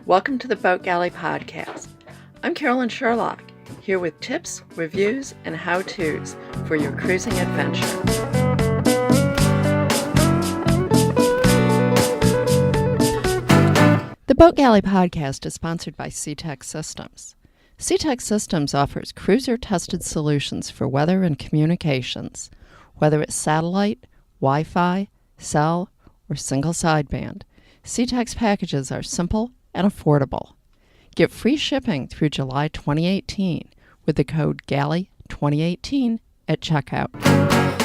Welcome to the Boat Galley Podcast. I'm Carolyn Shearlock, here with tips, reviews, and how-tos for your cruising adventure. The Boat Galley Podcast is sponsored by YIKES Systems. YIKES Systems offers cruiser-tested solutions for weather and communications, whether it's satellite, Wi-Fi, cell, or single sideband. YIKES packages are simple and affordable. Get free shipping through July 2018 with the code GALLEY2018 at checkout.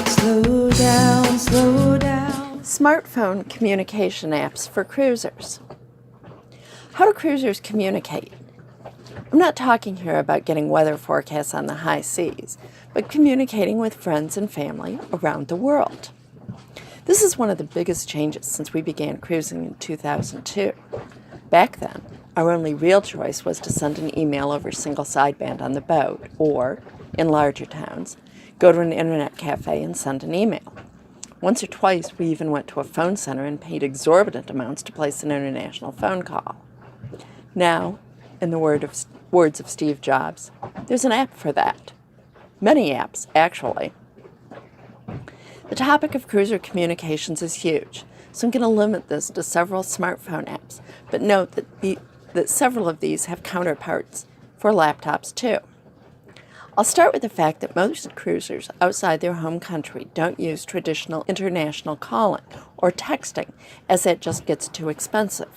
Slow down, slow down. Smartphone communication apps for cruisers. How do cruisers communicate? I'm not talking here about getting weather forecasts on the high seas, but communicating with friends and family around the world. This is one of the biggest changes since we began cruising in 2002. Back then, our only real choice was to send an email over single sideband on the boat, or, in larger towns, go to an internet cafe and send an email. Once or twice, we even went to a phone center and paid exorbitant amounts to place an international phone call. Now, in the words of Steve Jobs, there's an app for that. Many apps, actually. The topic of cruiser communications is huge, so I'm going to limit this to several smartphone apps, but note that several of these have counterparts for laptops too. I'll start with the fact that most cruisers outside their home country don't use traditional international calling or texting, as that just gets too expensive.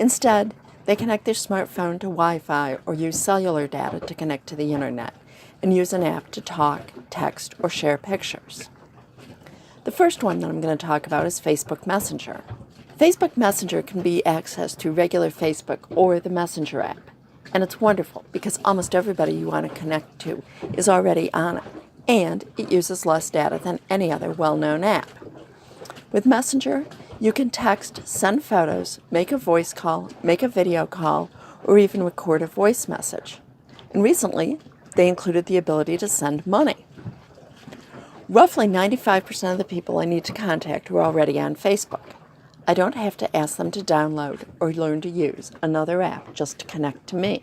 Instead, they connect their smartphone to Wi-Fi or use cellular data to connect to the internet and use an app to talk, text, or share pictures. The first one that I'm going to talk about is Facebook Messenger. Facebook Messenger can be accessed through regular Facebook or the Messenger app, and it's wonderful because almost everybody you want to connect to is already on it, and it uses less data than any other well-known app. With Messenger, you can text, send photos, make a voice call, make a video call, or even record a voice message. And recently, they included the ability to send money. Roughly 95% of the people I need to contact are already on Facebook. I don't have to ask them to download or learn to use another app just to connect to me.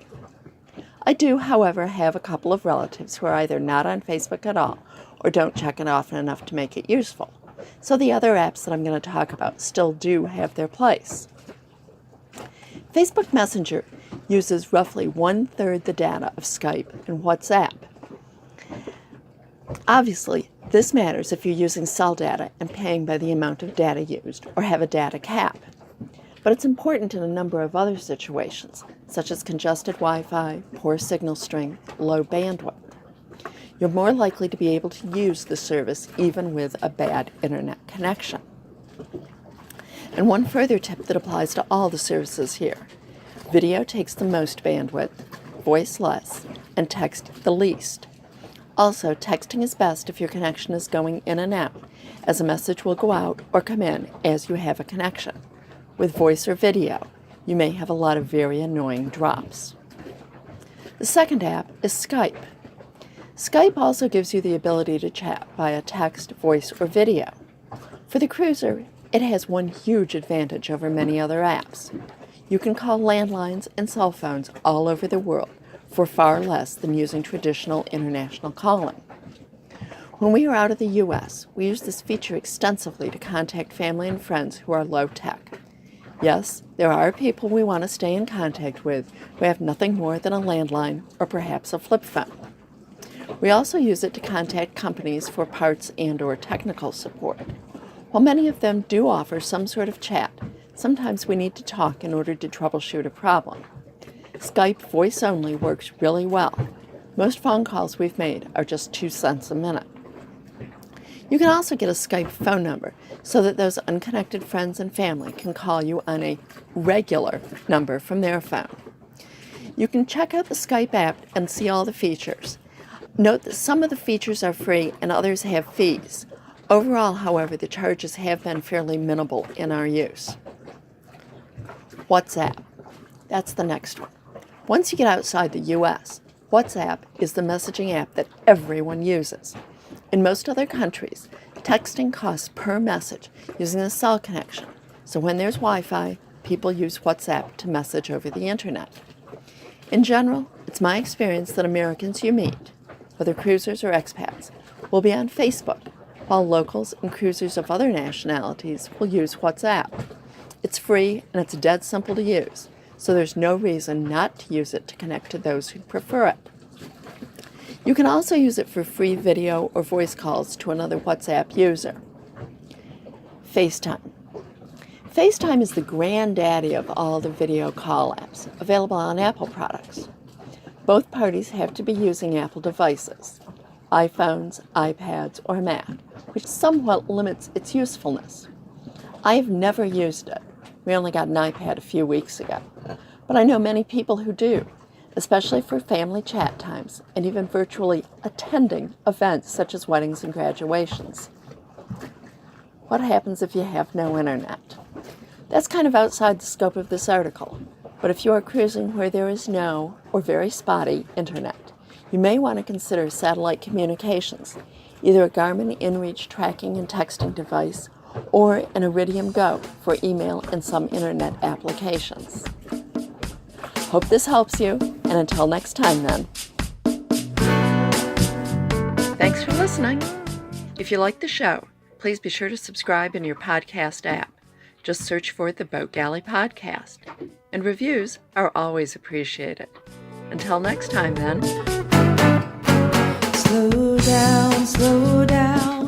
I do, however, have a couple of relatives who are either not on Facebook at all or don't check it often enough to make it useful. So the other apps that I'm going to talk about still do have their place. Facebook Messenger uses roughly 1/3 the data of Skype and WhatsApp. Obviously, this matters if you're using cell data and paying by the amount of data used or have a data cap. But it's important in a number of other situations, such as congested Wi-Fi, poor signal strength, low bandwidth. You're more likely to be able to use the service even with a bad internet connection. And one further tip that applies to all the services here. Video takes the most bandwidth, voice less, and text the least. Also, texting is best if your connection is going in and out, as a message will go out or come in as you have a connection. With voice or video, you may have a lot of very annoying drops. The second app is Skype. Skype also gives you the ability to chat via text, voice, or video. For the cruiser, it has one huge advantage over many other apps. You can call landlines and cell phones all over the world for far less than using traditional international calling. When we are out of the U.S., we use this feature extensively to contact family and friends who are low-tech. Yes, there are people we want to stay in contact with who have nothing more than a landline or perhaps a flip phone. We also use it to contact companies for parts and/or technical support. While many of them do offer some sort of chat, sometimes we need to talk in order to troubleshoot a problem. Skype voice only works really well. Most phone calls we've made are just 2 cents a minute. You can also get a Skype phone number so that those unconnected friends and family can call you on a regular number from their phone. You can check out the Skype app and see all the features. Note that some of the features are free and others have fees. Overall, however, the charges have been fairly minimal in our use. WhatsApp. That's the next one. Once you get outside the U.S., WhatsApp is the messaging app that everyone uses. In most other countries, texting costs per message using a cell connection. So when there's Wi-Fi, people use WhatsApp to message over the internet. In general, it's my experience that Americans you meet, whether cruisers or expats, will be on Facebook, while locals and cruisers of other nationalities will use WhatsApp. It's free and it's dead simple to use, so there's no reason not to use it to connect to those who prefer it. You can also use it for free video or voice calls to another WhatsApp user. FaceTime. FaceTime is the granddaddy of all the video call apps available on Apple products. Both parties have to be using Apple devices, iPhones, iPads, or Mac, which somewhat limits its usefulness. I have never used it. We only got an iPad a few weeks ago, but I know many people who do, especially for family chat times and even virtually attending events such as weddings and graduations. What happens if you have no internet? That's kind of outside the scope of this article, but if you are cruising where there is no or very spotty internet, you may want to consider satellite communications, either a Garmin InReach tracking and texting device or an Iridium Go for email and some internet applications. Hope this helps you, and until next time then. Thanks for listening. If you like the show, please be sure to subscribe in your podcast app. Just search for the Boat Galley Podcast. And reviews are always appreciated. Until next time then. Slow down, slow down.